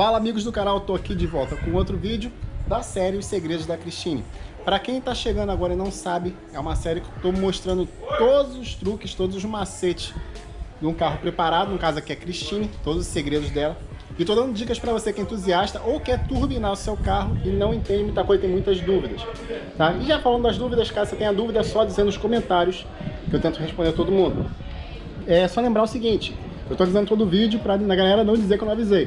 Fala amigos do canal, tô aqui de volta com outro vídeo da série Os Segredos da Cristine. Para quem tá chegando agora e não sabe, é uma série que eu tô mostrando todos os truques, todos os macetes de um carro preparado, no caso aqui é Cristine, todos os segredos dela. E tô dando dicas para você que é entusiasta ou quer turbinar o seu carro e não entende muita coisa, tem muitas dúvidas, tá? E já falando das dúvidas, caso você tenha dúvida, é só dizer nos comentários que eu tento responder a todo mundo. É só lembrar o seguinte, eu tô avisando todo o vídeo pra a galera não dizer que eu não avisei.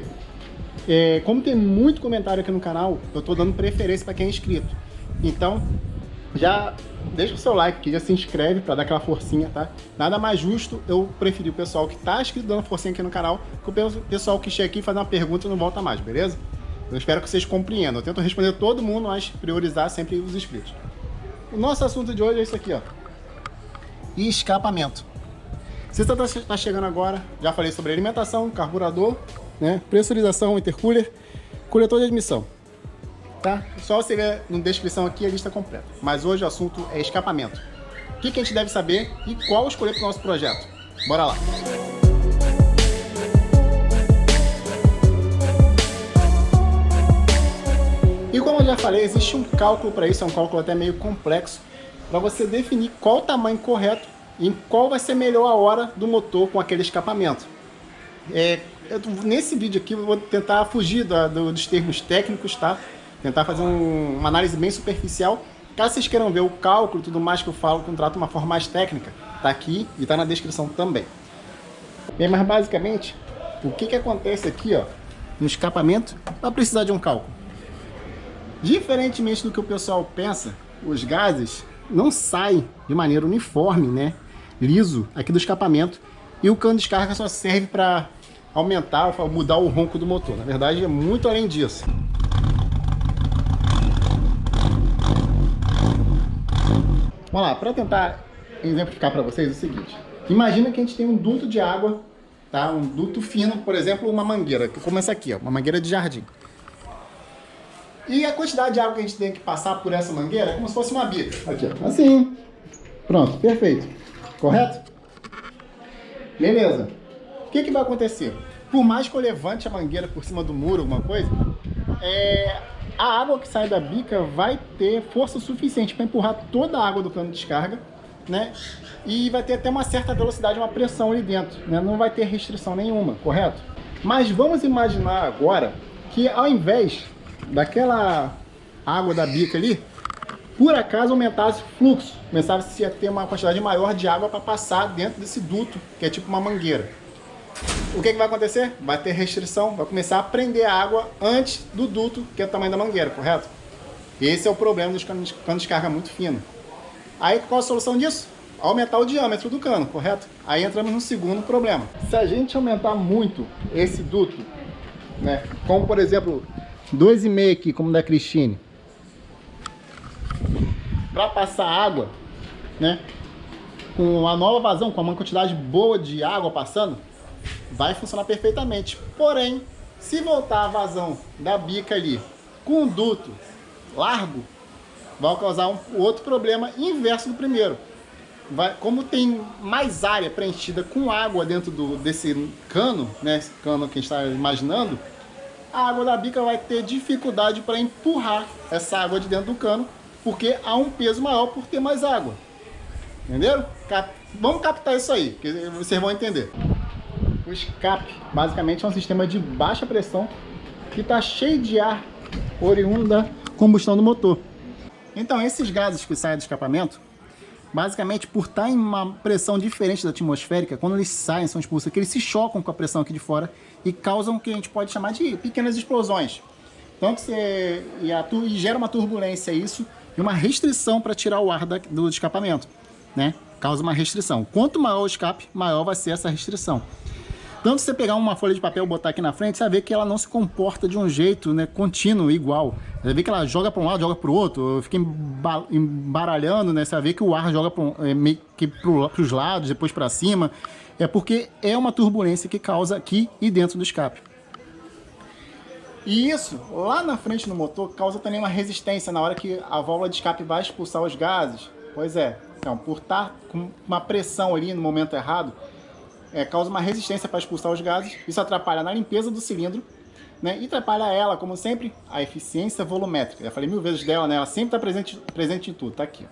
Como tem muito comentário aqui no canal, eu tô dando preferência para quem é inscrito. Então, já deixa o seu like aqui, já se inscreve para dar aquela forcinha, tá? Nada mais justo eu preferir o pessoal que tá inscrito dando forcinha aqui no canal, que o pessoal que chega aqui faz uma pergunta e não volta mais, beleza? Eu espero que vocês compreendam. Eu tento responder todo mundo, mas priorizar sempre os inscritos. O nosso assunto de hoje é isso aqui, ó. Escapamento. Se você está chegando agora, já falei sobre alimentação, carburador, né? Pressurização, intercooler, coletor de admissão. Tá? Só você ver na descrição aqui a lista completa. Mas hoje o assunto é escapamento. O que a gente deve saber e qual escolher para o nosso projeto? Bora lá! E como eu já falei, existe um cálculo para isso, é um cálculo até meio complexo, para você definir qual o tamanho correto e em qual vai ser melhor a hora do motor com aquele escapamento. Nesse vídeo aqui eu vou tentar fugir dos termos técnicos, tá? Tentar fazer uma análise bem superficial. Caso vocês queiram ver o cálculo e tudo mais que eu falo, que eu trato de uma forma mais técnica, tá aqui e tá na descrição também. Bem, mas basicamente, o que acontece aqui, ó, no escapamento, vai precisar de um cálculo. Diferentemente do que o pessoal pensa, os gases não saem de maneira uniforme, né, liso, aqui do escapamento, e o cano de descarga só serve para aumentar ou mudar o ronco do motor. Na verdade, é muito além disso. Vamos lá, para tentar exemplificar para vocês o seguinte. Imagina que a gente tem um duto de água, tá? Um duto fino, por exemplo, uma mangueira, que começa aqui, ó, uma mangueira de jardim. E a quantidade de água que a gente tem que passar por essa mangueira é como se fosse uma bica. Aqui, ó, assim. Pronto, perfeito. Correto? Beleza. O que vai acontecer? Por mais que eu levante a mangueira por cima do muro, alguma coisa, a água que sai da bica vai ter força suficiente para empurrar toda a água do cano de descarga, né? E vai ter até uma certa velocidade, uma pressão ali dentro, né? Não vai ter restrição nenhuma, correto? Mas vamos imaginar agora que ao invés daquela água da bica ali, por acaso aumentasse o fluxo, começasse a ter uma quantidade maior de água para passar dentro desse duto, que é tipo uma mangueira. O que vai acontecer? Vai ter restrição, vai começar a prender a água antes do duto, que é o tamanho da mangueira, correto? Esse é o problema dos canos de descarga muito fino. Aí qual a solução disso? Aumentar o diâmetro do cano, correto? Aí entramos no segundo problema. Se a gente aumentar muito esse duto, né, como por exemplo 2,5 aqui, como da Cristine, para passar água, né, com a nova vazão, com uma quantidade boa de água passando, vai funcionar perfeitamente. Porém, se voltar a vazão da bica ali com o duto largo, vai causar um outro problema inverso do primeiro. Como tem mais área preenchida com água dentro desse cano, né, esse cano que a gente está imaginando, a água da bica vai ter dificuldade para empurrar essa água de dentro do cano, porque há um peso maior por ter mais água. Entenderam? Vamos captar isso aí, que vocês vão entender. O escape, basicamente, é um sistema de baixa pressão que está cheio de ar oriundo da combustão do motor. Então, esses gases que saem do escapamento, basicamente, por estar em uma pressão diferente da atmosférica, quando eles saem, são expulsos aqui, eles se chocam com a pressão aqui de fora e causam o que a gente pode chamar de pequenas explosões. Então, e gera uma turbulência isso e uma restrição para tirar o ar do escapamento, né? Causa uma restrição. Quanto maior o escape, maior vai ser essa restrição. Tanto se você pegar uma folha de papel e botar aqui na frente, você vai ver que ela não se comporta de um jeito, né, contínuo, igual. Você vai ver que ela joga para um lado, joga para o outro, fica embaralhando, né? Você vai ver que o ar joga meio que para os lados, depois para cima. É porque é uma turbulência que causa aqui e dentro do escape. E isso, lá na frente no motor, causa também uma resistência na hora que a válvula de escape vai expulsar os gases. Pois é, então, por estar com uma pressão ali no momento errado, causa uma resistência para expulsar os gases. Isso atrapalha na limpeza do cilindro, né? E atrapalha ela, como sempre, a eficiência volumétrica. Já falei 1000 vezes dela, né? Ela sempre está presente em tudo, tá aqui.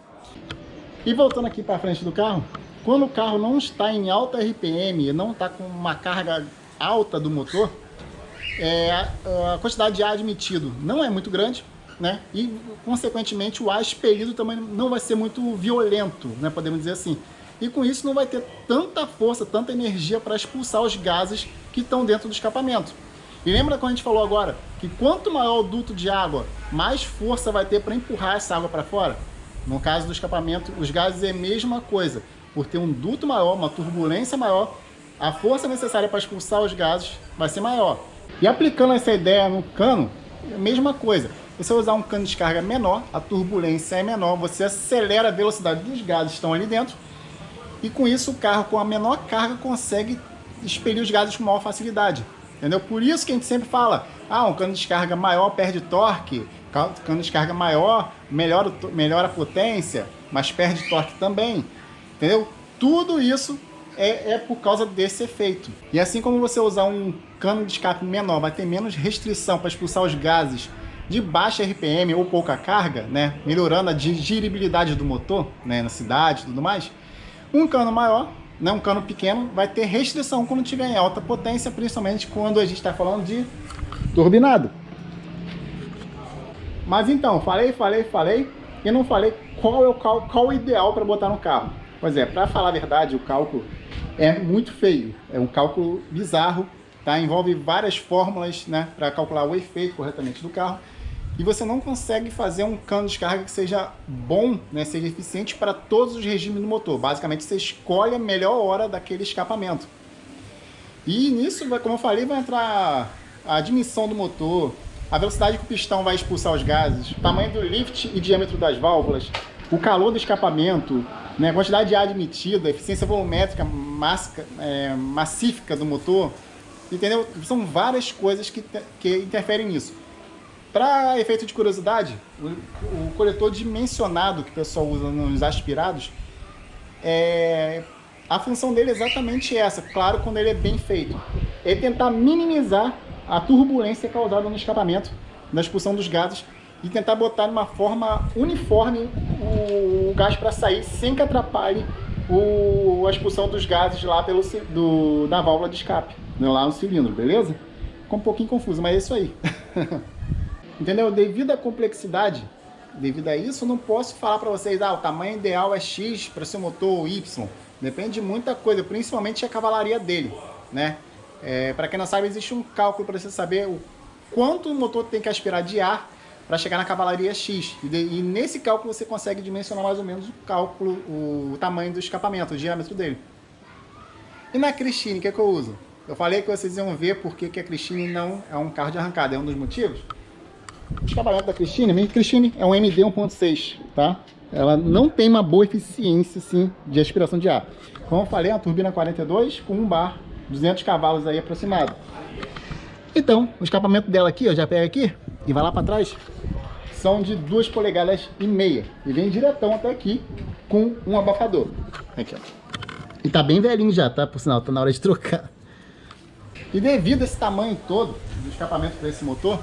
E voltando aqui para frente do carro, quando o carro não está em alta RPM, não está com uma carga alta do motor, a quantidade de ar admitido não é muito grande, né? E, consequentemente, o ar expelido também não vai ser muito violento, né? Podemos dizer assim. E com isso não vai ter tanta força, tanta energia para expulsar os gases que estão dentro do escapamento. E lembra quando a gente falou agora que quanto maior o duto de água, mais força vai ter para empurrar essa água para fora? No caso do escapamento, os gases é a mesma coisa. Por ter um duto maior, uma turbulência maior, a força necessária para expulsar os gases vai ser maior. E aplicando essa ideia no cano, é a mesma coisa. Se você usar um cano de descarga menor, a turbulência é menor, você acelera a velocidade dos gases que estão ali dentro, e com isso o carro com a menor carga consegue expelir os gases com maior facilidade. Entendeu? Por isso que a gente sempre fala, um cano de descarga maior perde torque, cano de descarga maior melhora a potência, mas perde torque também. Entendeu? Tudo isso é por causa desse efeito. E assim como você usar um cano de escape menor, vai ter menos restrição para expulsar os gases de baixa RPM ou pouca carga, né? Melhorando a dirigibilidade do motor, né? Na cidade e tudo mais. Um cano maior, né? Um cano pequeno, vai ter restrição quando tiver em alta potência, principalmente quando a gente está falando de turbinado. Mas então, falei, e não falei qual o ideal para botar no carro. Pois é, para falar a verdade, o cálculo é muito feio, é um cálculo bizarro, tá? Envolve várias fórmulas, né, para calcular o efeito corretamente do carro, e você não consegue fazer um cano de descarga que seja bom, né, seja eficiente para todos os regimes do motor. Basicamente, você escolhe a melhor hora daquele escapamento. E nisso, como eu falei, vai entrar a admissão do motor, a velocidade que o pistão vai expulsar os gases, o tamanho do lift e diâmetro das válvulas, o calor do escapamento, né, a quantidade de ar admitida, a eficiência volumétrica massífica do motor, entendeu? São várias coisas que interferem nisso. Para efeito de curiosidade, o coletor dimensionado que o pessoal usa nos aspirados, a função dele é exatamente essa, claro, quando ele é bem feito. É tentar minimizar a turbulência causada no escapamento, na expulsão dos gases, e tentar botar de uma forma uniforme o gás para sair, sem que atrapalhe a expulsão dos gases lá da válvula de escape, lá no cilindro, beleza? Ficou um pouquinho confuso, mas é isso aí. Entendeu? Devido à complexidade, devido a isso, eu não posso falar para vocês, o tamanho ideal é X para seu motor ou Y. Depende de muita coisa, principalmente a cavalaria dele, né? Para quem não sabe, existe um cálculo para você saber o quanto o motor tem que aspirar de ar para chegar na cavalaria X. E nesse cálculo você consegue dimensionar mais ou menos o tamanho do escapamento, o diâmetro dele. E na Christine, o que eu uso? Eu falei que vocês iam ver porque que a Christine não é um carro de arrancada, é um dos motivos. O escapamento da Christine, a Christine é um MD 1.6, tá? Ela não tem uma boa eficiência, assim, de aspiração de ar. Como eu falei, é uma turbina 42 com 1 bar, 200 cavalos aí aproximado. Então, o escapamento dela aqui, ó, já pega aqui e vai lá para trás, são de 2,5 polegadas e vem diretão até aqui com um abafador. Aqui, ó. E tá bem velhinho já, tá? Por sinal, tá na hora de trocar. E devido a esse tamanho todo do escapamento desse motor,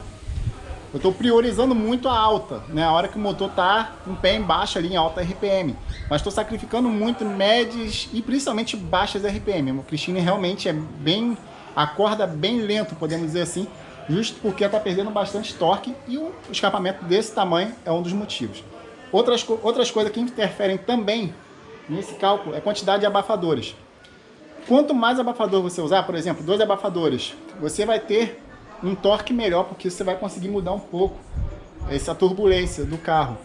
eu estou priorizando muito a alta, né? A hora que o motor tá com o pé embaixo ali em alta RPM. Mas estou sacrificando muito médias e principalmente baixas RPM. O Christine realmente acorda bem lento, podemos dizer assim, justo porque está perdendo bastante torque e o escapamento desse tamanho é um dos motivos. Outras coisas que interferem também nesse cálculo é a quantidade de abafadores. Quanto mais abafador você usar, por exemplo, 2 abafadores, você vai ter um torque melhor, porque você vai conseguir mudar um pouco essa turbulência do carro.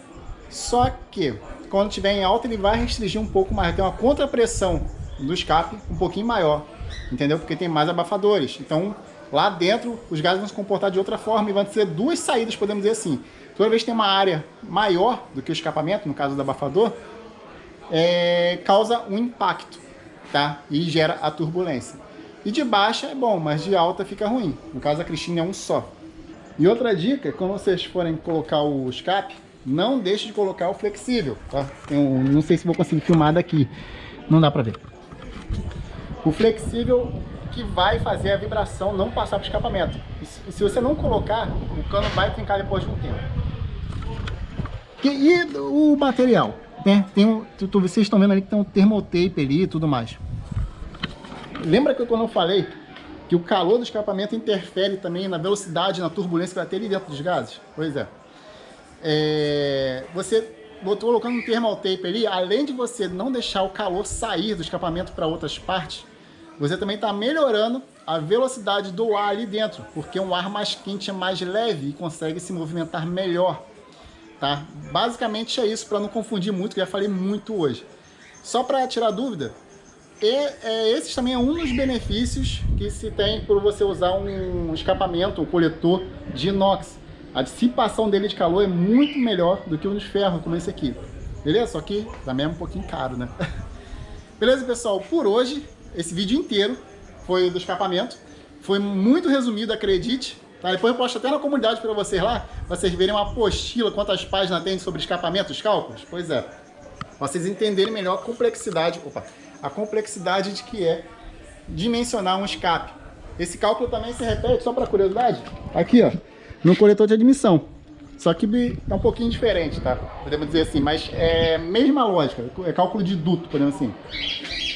Só que, quando estiver em alta, ele vai restringir um pouco mais, tem uma contrapressão do escape um pouquinho maior, entendeu? Porque tem mais abafadores. Então, lá dentro, os gases vão se comportar de outra forma e vão ser 2 saídas, podemos dizer assim. Toda vez que tem uma área maior do que o escapamento, no caso do abafador, causa um impacto, tá? E gera a turbulência. E de baixa é bom, mas de alta fica ruim. No caso, a Christine é um só. E outra dica, quando vocês forem colocar o escape, não deixe de colocar o flexível, tá? Eu não sei se vou conseguir filmar daqui. Não dá pra ver. O flexível que vai fazer a vibração não passar para o escapamento. E se você não colocar, o cano vai trincar depois de um tempo. E o material, né? Vocês estão vendo ali que tem um termotape ali e tudo mais. Lembra que quando eu falei que o calor do escapamento interfere também na velocidade, na turbulência que vai ter ali dentro dos gases? Pois é. Você colocando um thermal tape ali, além de você não deixar o calor sair do escapamento para outras partes, você também está melhorando a velocidade do ar ali dentro, porque um ar mais quente é mais leve e consegue se movimentar melhor, tá? Basicamente é isso, para não confundir muito, que eu já falei muito hoje. Só para tirar dúvida, esses também é um dos benefícios que se tem por você usar um escapamento, um coletor de inox. A dissipação dele de calor é muito melhor do que o de ferro, como esse aqui. Beleza? Só que também é um pouquinho caro, né? Beleza, pessoal? Por hoje, esse vídeo inteiro foi do escapamento. Foi muito resumido, acredite. Tá? Depois eu posto até na comunidade para vocês lá, para vocês verem uma apostila, quantas páginas tem sobre escapamento, os cálculos. Pois é. Pra vocês entenderem melhor a complexidade de que é dimensionar um escape. Esse cálculo também se repete, só para curiosidade, aqui ó, no coletor de admissão. Só que é um pouquinho diferente, tá? Podemos dizer assim, mas é a mesma lógica, é cálculo de duto, podemos assim.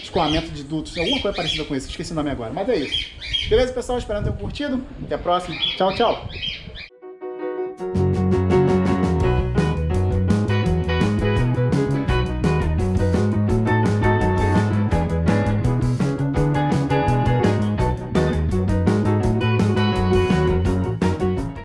Escoamento de dutos, alguma coisa parecida com isso, esqueci o nome agora, mas é isso. Beleza, pessoal? Esperando ter curtido. Até a próxima. Tchau, tchau.